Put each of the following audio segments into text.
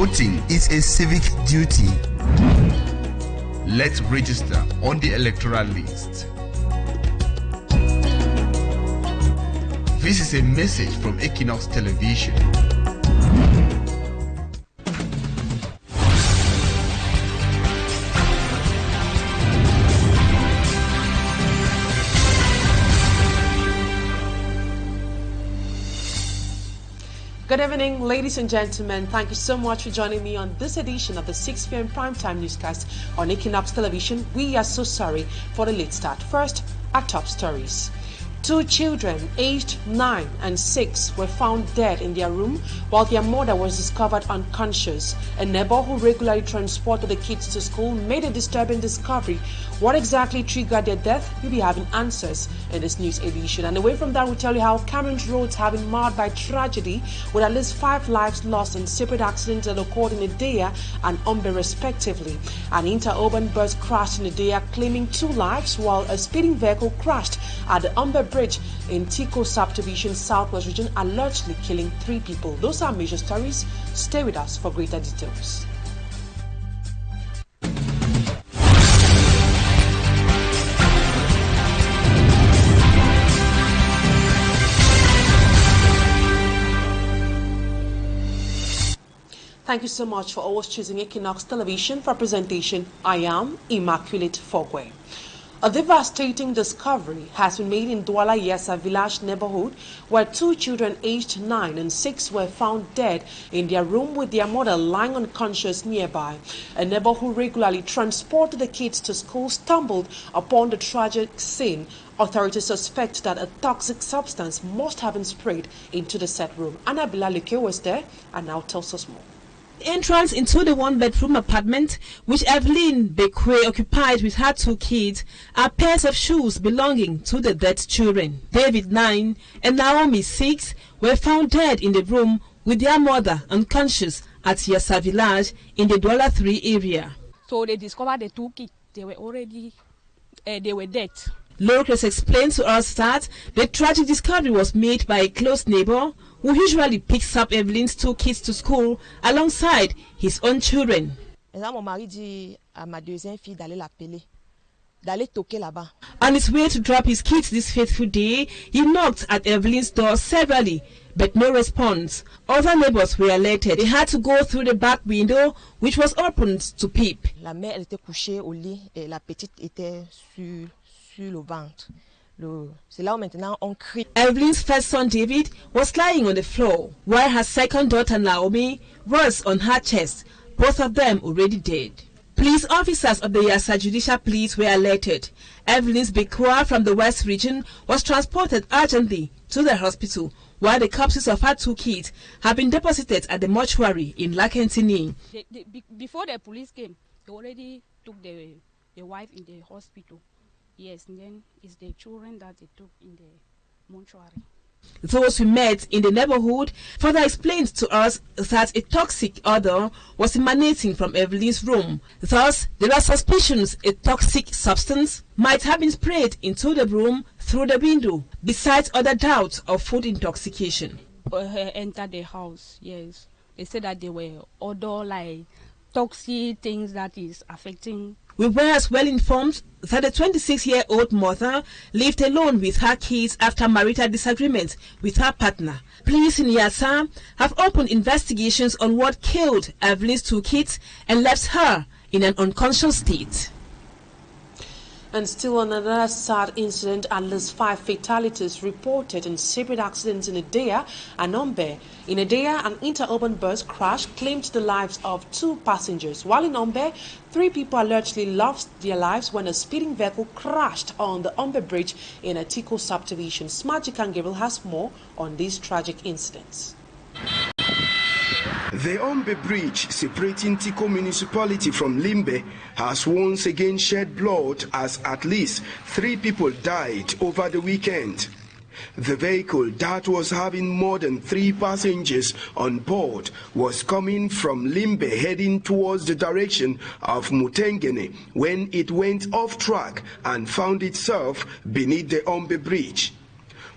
Voting is a civic duty. Let's register on the electoral list. This is a message from Equinoxe Television. Good evening, ladies and gentlemen. Thank you so much for joining me on this edition of the 6 p.m. primetime newscast on Equinoxe Television. We are so sorry for the late start. First, our top stories. 2 children aged 9 and 6 were found dead in their room while their mother was discovered unconscious. A neighbor who regularly transported the kids to school made a disturbing discovery. What exactly triggered their death? You'll be having answers in this news edition. And away from that, we'll tell you how Cameroon's roads have been marred by tragedy, with at least 5 lives lost in separate accidents that occurred in Idea and Limbe respectively. An interurban bus crashed in Idea, claiming 2 lives, while a speeding vehicle crashed at the Limbe Bridge in Tiko subdivision southwest region, allegedly killing 3 people. Those are major stories. Stay with us for greater details. Thank you so much for always choosing Equinoxe Television for presentation. I am Immaculate Fako. A devastating discovery has been made in Douala Yessa village neighborhood, where 2 children aged 9 and 6 were found dead in their room with their mother lying unconscious nearby. A neighbor who regularly transported the kids to school stumbled upon the tragic scene. Authorities suspect that a toxic substance must have been sprayed into the said room. Annabella Leke was there and now tells us more. Entrance into the 1-bedroom apartment which Evelyn Bekwe occupied with her 2 kids are pairs of shoes belonging to the dead children. David 9 and Naomi 6 were found dead in the room with their mother unconscious at Yessa village in the Douala 3 area. So they discovered the 2 kids. They were already they were dead. Locals explained to us that the tragic discovery was made by a close neighbor who usually picks up Evelyn's 2 kids to school alongside his own children. On his way to drop his kids this fateful day, he knocked at Evelyn's door severally, but no response. Other neighbors were alerted. They had to go through the back window, which was opened to peep. La mère était couchée au lit et la petite était sur le ventre. C'est là où maintenant on crie. Evelyn's first son David was lying on the floor, while her second daughter Naomi was on her chest, both of them already dead. Police officers of the Yassa Judicial Police were alerted. Evelyn's Bekwa from the West region was transported urgently to the hospital, while the corpses of her 2 kids have been deposited at the mortuary in Lakentini. Before the police came, they already took the wife in the hospital. Yes, and then it's the children that they took in the mortuary. Those we met in the neighborhood further explained to us that a toxic odor was emanating from Evelyn's room. Thus, there are suspicions a toxic substance might have been sprayed into the room through the window, besides other doubts of food intoxication. Entered the house, yes. They said that they were odor like toxic things that is affecting. We were as well informed that the 26-year-old mother lived alone with her kids after marital disagreement with her partner. Police in Yassa have opened investigations on what killed Evelyn's 2 kids and left her in an unconscious state. And still another sad incident, at least 5 fatalities reported in separate accidents in Idea and Limbe. In Idea, an interurban bus crash claimed the lives of 2 passengers, while in Limbe, 3 people allegedly lost their lives when a speeding vehicle crashed on the Limbe Bridge in a Tiko subdivision. Smagic and Gabriel has more on these tragic incidents. The Limbe Bridge, separating Tiko municipality from Limbe, has once again shed blood as at least 3 people died over the weekend. The vehicle that was having more than 3 passengers on board was coming from Limbe heading towards the direction of Mutengene when it went off track and found itself beneath the Limbe Bridge.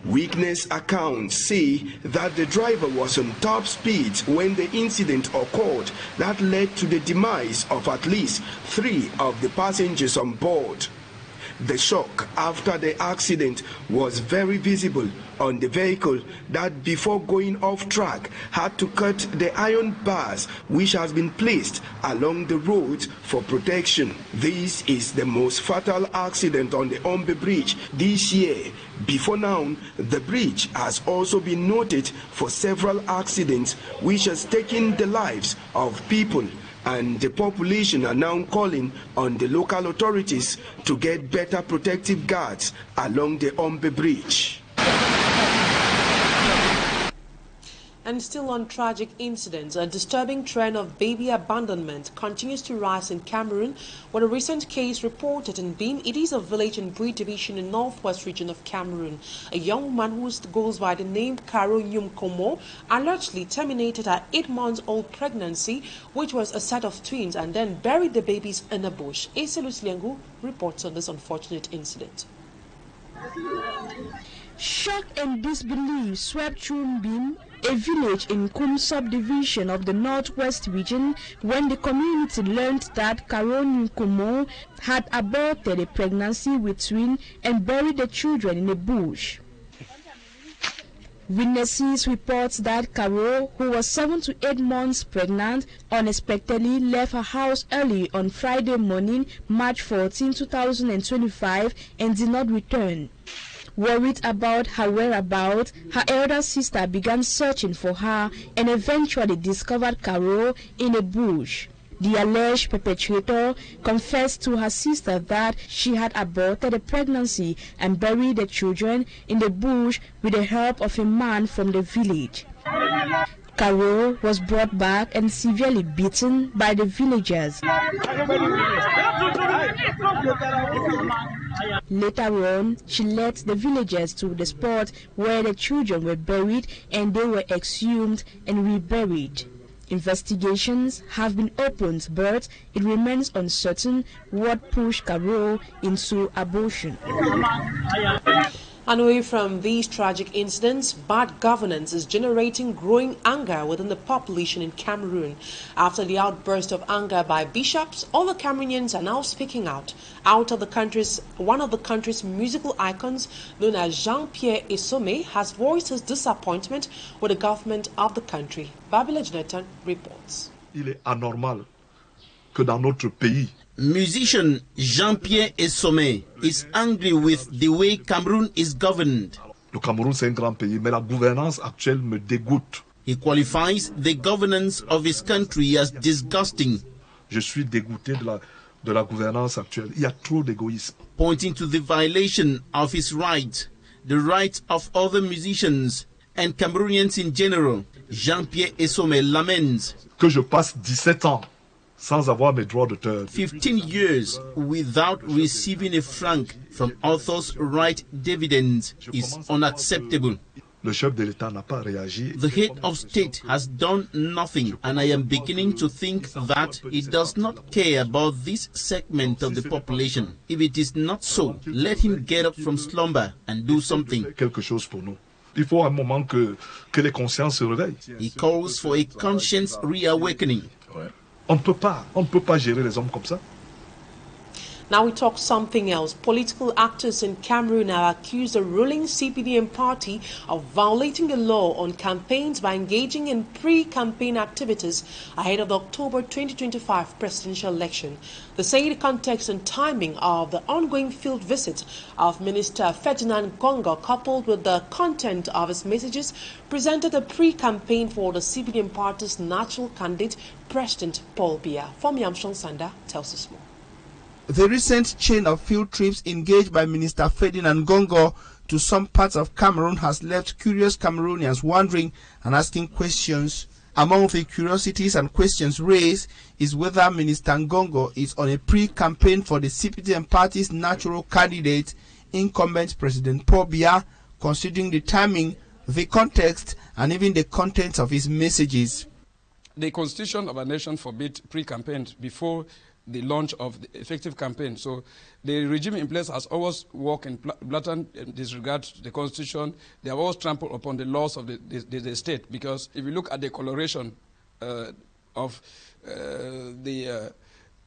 Witness accounts say that the driver was on top speed when the incident occurred that led to the demise of at least 3 of the passengers on board. The shock after the accident was very visible on the vehicle that, before going off track, had to cut the iron bars which has been placed along the road for protection. This is the most fatal accident on the Limbe Bridge this year. Before now, the bridge has also been noted for several accidents which has taken the lives of people, and the population are now calling on the local authorities to get better protective guards along the Limbe Bridge. And still on tragic incidents, a disturbing trend of baby abandonment continues to rise in Cameroon, where a recent case reported in Bim. It is a village in Bri division in northwest region of Cameroon. A young woman who goes by the name Karo Nyumkomo allegedly terminated her 8-month-old pregnancy, which was a set of twins, and then buried the babies in a bush. Eselus Liengu reports on this unfortunate incident. Shock and disbelief swept through Bim, a village in Kum subdivision of the northwest region, when the community learned that Karo Nyumkomo had aborted a pregnancy with twins and buried the children in a bush. Witnesses report that Karo, who was 7 to 8 months pregnant, unexpectedly left her house early on Friday morning, March 14, 2025, and did not return. Worried about her whereabouts, her elder sister began searching for her and eventually discovered Karo in a bush. The alleged perpetrator confessed to her sister that she had aborted a pregnancy and buried the children in the bush with the help of a man from the village. Karo was brought back and severely beaten by the villagers. Later on, she led the villagers to the spot where the children were buried, and they were exhumed and reburied. Investigations have been opened, but it remains uncertain what pushed Karo into abortion. And away from these tragic incidents, bad governance is generating growing anger within the population in Cameroon. After the outburst of anger by bishops, all the Cameroonians are now speaking out. One of the country's musical icons, known as Jean-Pierre Essome, has voiced his disappointment with the government of the country. Babila Jonathan reports. Il est anormal que dans notre pays, musician Jean-Pierre Essome is angry with the way Cameroon is governed. Le Cameroun, c'est un grand pays, mais la gouvernance actuelle me dégoûte. He qualifies the governance of his country as disgusting. Je suis dégoûté de la gouvernance actuelle. Il y a trop d'égoïsme. Pointing to the violation of his rights, the rights of other musicians and Cameroonians in general, Jean-Pierre Essome laments que je passe 17 ans sans avoir mes droits d'auteur. 15 years without receiving a franc from authors' right dividends is unacceptable. Le chef de l'État n'a pas réagi. The head of state has done nothing, and I am beginning to think that it does not care about this segment of the population. If it is not so, let him get up from slumber and do something. Quelque chose pour nous. Il faut un moment que les consciences se réveillent. He calls for a conscience reawakening. On ne peut pas gérer les hommes comme ça. Now we talk something else. Political actors in Cameroon have accused the ruling CPDM party of violating the law on campaigns by engaging in pre-campaign activities ahead of the October 2025 presidential election. They say the context and timing of the ongoing field visit of Minister Ferdinand Gongo, coupled with the content of his messages, presented a pre-campaign for the CPDM party's natural candidate, President Paul Biya. From Yamshon Sanda tells us more. The recent chain of field trips engaged by Minister Ferdinand Gongo to some parts of Cameroon has left curious Cameroonians wondering and asking questions. Among the curiosities and questions raised is whether Minister Gongo is on a pre-campaign for the CPDM party's natural candidate, incumbent President Paul Biya, considering the timing, the context, and even the contents of his messages. The constitution of a nation forbids pre-campaigns before the launch of the effective campaign. So the regime in place has always worked in blatant disregard to the constitution. They have always trampled upon the laws of the state, because if you look at the coloration of the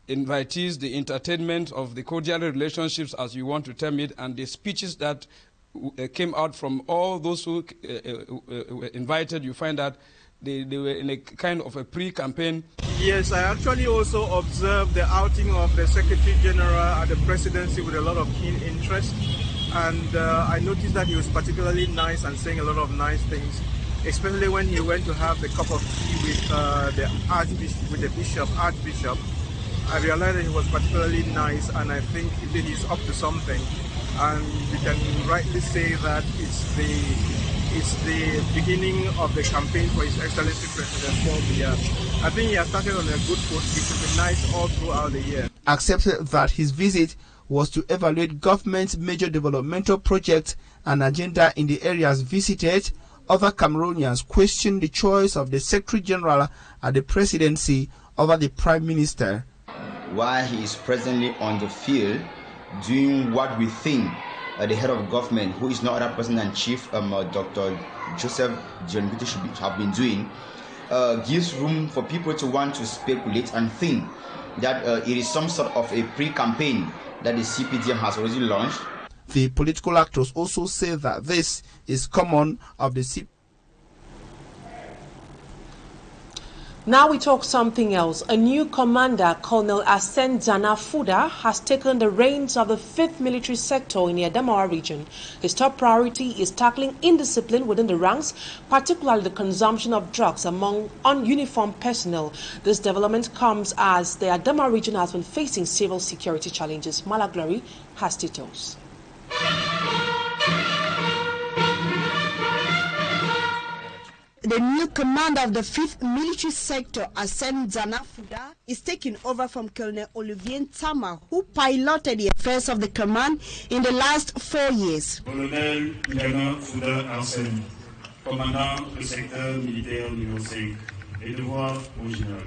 invitees, the entertainment of the cordial relationships, as you want to term it, and the speeches that came out from all those who were invited, you find that they were in a kind of a pre-campaign. Yes, I actually also observed the outing of the Secretary General at the presidency with a lot of keen interest, and I noticed that he was particularly nice and saying a lot of nice things, especially when he went to have the cup of tea with the Archbishop. I realized that he was particularly nice, and I think indeed he's up to something. And we can rightly say that it's the beginning of the campaign for His Excellency President Paul Biya. I think he has started on a good foot. It will be nice all throughout the year. Accepted that his visit was to evaluate government's major developmental projects and agenda in the areas visited. Other Cameroonians questioned the choice of the Secretary General at the presidency over the Prime Minister. While he is presently on the field doing what we think the head of government, who is no other person than Chief Dr. Joseph Dionguti should have been doing, gives room for people to want to speculate and think that it is some sort of a pre-campaign that the CPDM has already launched. The political actors also say that this is common of the CPDM. Now we talk something else. A new commander, Colonel Asen Zanafuda, has taken the reins of the 5th military sector in the Adamawa region. His top priority is tackling indiscipline within the ranks, particularly the consumption of drugs among ununiformed personnel. This development comes as the Adamawa region has been facing civil security challenges. Malaglory has details. The new commander of the 5th military sector, Asen Zanafuda, is taking over from Colonel Olivier Tama, who piloted the affairs of the command in the last 4 years. Colonel Zanafuda Asen, commandant du secteur militaire numéro 5, et devoir original.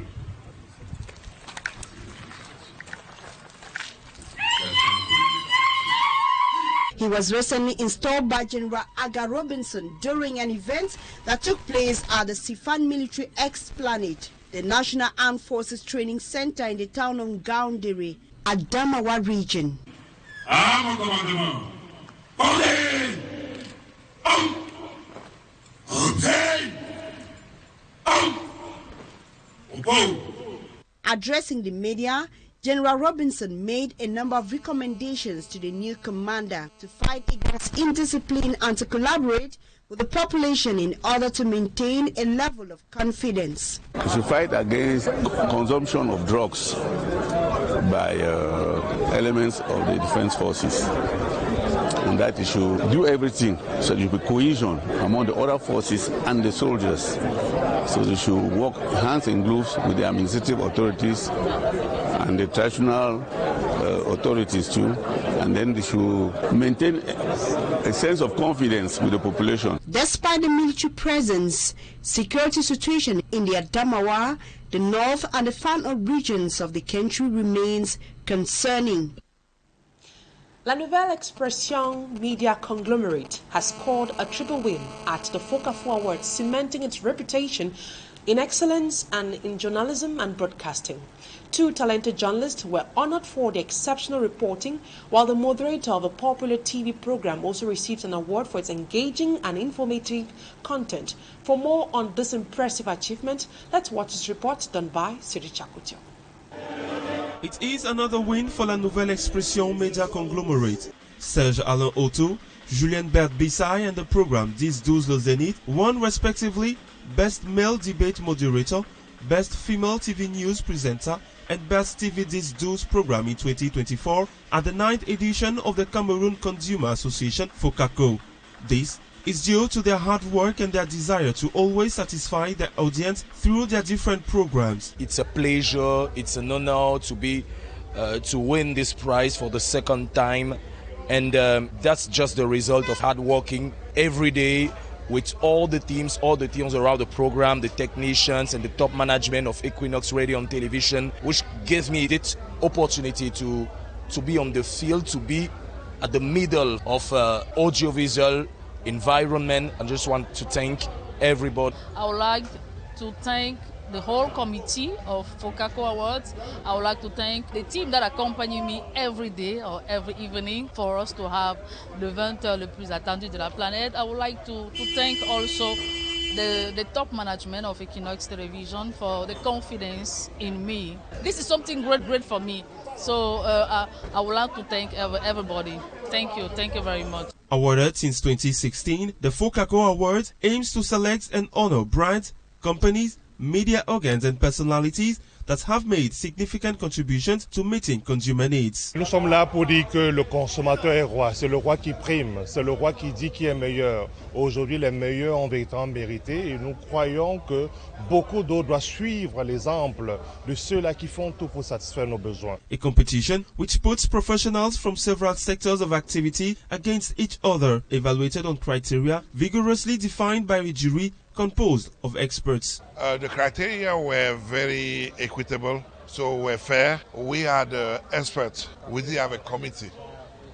He was recently installed by General Aga Robinson during an event that took place at the Sifan Military Esplanade, the National Armed Forces Training Center in the town of Gaoundere, Adamawa region. Addressing the media, General Robinson made a number of recommendations to the new commander to fight against indiscipline and to collaborate with the population in order to maintain a level of confidence. We should fight against consumption of drugs by elements of the defense forces, and that you should do everything so there will be cohesion among the other forces and the soldiers. So they should work hands in gloves with the administrative authorities and the traditional authorities too, and then they should maintain a sense of confidence with the population. Despite the military presence, security situation in the Adamawa, the north and the far-north regions of the country remains concerning. La Nouvelle Expression media conglomerate has scored a triple win at the Fako Awards, cementing its reputation in excellence and in journalism and broadcasting. 2 talented journalists were honored for their exceptional reporting, while the moderator of a popular TV program also received an award for its engaging and informative content. For more on this impressive achievement, let's watch this report done by Siri Chakutio. It is another win for La Nouvelle Expression media conglomerate. Serge Alain Otto, Julien Bert Bissay and the program 10-12 Le Zénith won respectively Best Male Debate Moderator, Best Female TV News Presenter, and Best TV 10-12 Program in 2024 at the 9th edition of the Cameroon Consumer Association Fako. This is due to their hard work and their desire to always satisfy their audience through their different programs. It's a pleasure, it's an honor to be to win this prize for the second time, and that's just the result of hard working every day with all the teams around the program, the technicians and the top management of Equinoxe Radio and Television, which gives me it opportunity to be on the field, to be at the middle of audiovisual environment. I just want to thank everybody. I would like to thank the whole committee of Fako Awards. I would like to thank the team that accompany me every day or every evening for us to have le 20h le plus attendu de la planète. I would like to thank also the top management of Equinoxe Television for the confidence in me. This is something great for me. So I would like to thank everybody. Thank you very much. Awarded since 2016, the Fako Awards aims to select and honor brands, companies, media organs and personalities that have made significant contributions to meeting consumer needs. Nous sommes là pour dire que le consommateur est roi, c'est le roi qui prime, c'est le roi qui dit qui est meilleur. Aujourd'hui, les meilleurs ont véritablement mérité et nous croyons que beaucoup d'autres doivent suivre l'exemple de ceux-là qui font tout pour satisfaire nos besoins. A competition which puts professionals from several sectors of activity against each other, evaluated on criteria vigorously defined by a jury composed of experts. The criteria were very equitable, so were fair. We had experts. We did have a committee,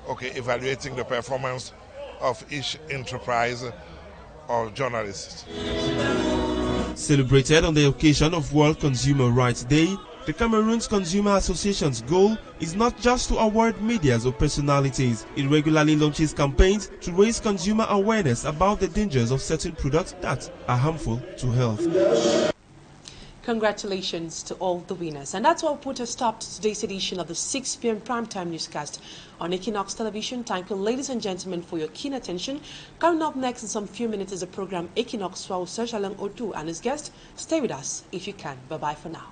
evaluating the performance of each enterprise or journalist. Celebrated on the occasion of World Consumer Rights Day, the Cameroon's Consumer Association's goal is not just to award medias or personalities. It regularly launches campaigns to raise consumer awareness about the dangers of certain products that are harmful to health. Congratulations to all the winners. And that's what put a stop to today's edition of the 6 p.m. primetime newscast on Equinoxe Television. Thank you, ladies and gentlemen, for your keen attention. Coming up next in some few minutes is the program Equinoxe with Aucun and his guest. Stay with us if you can. Bye-bye for now.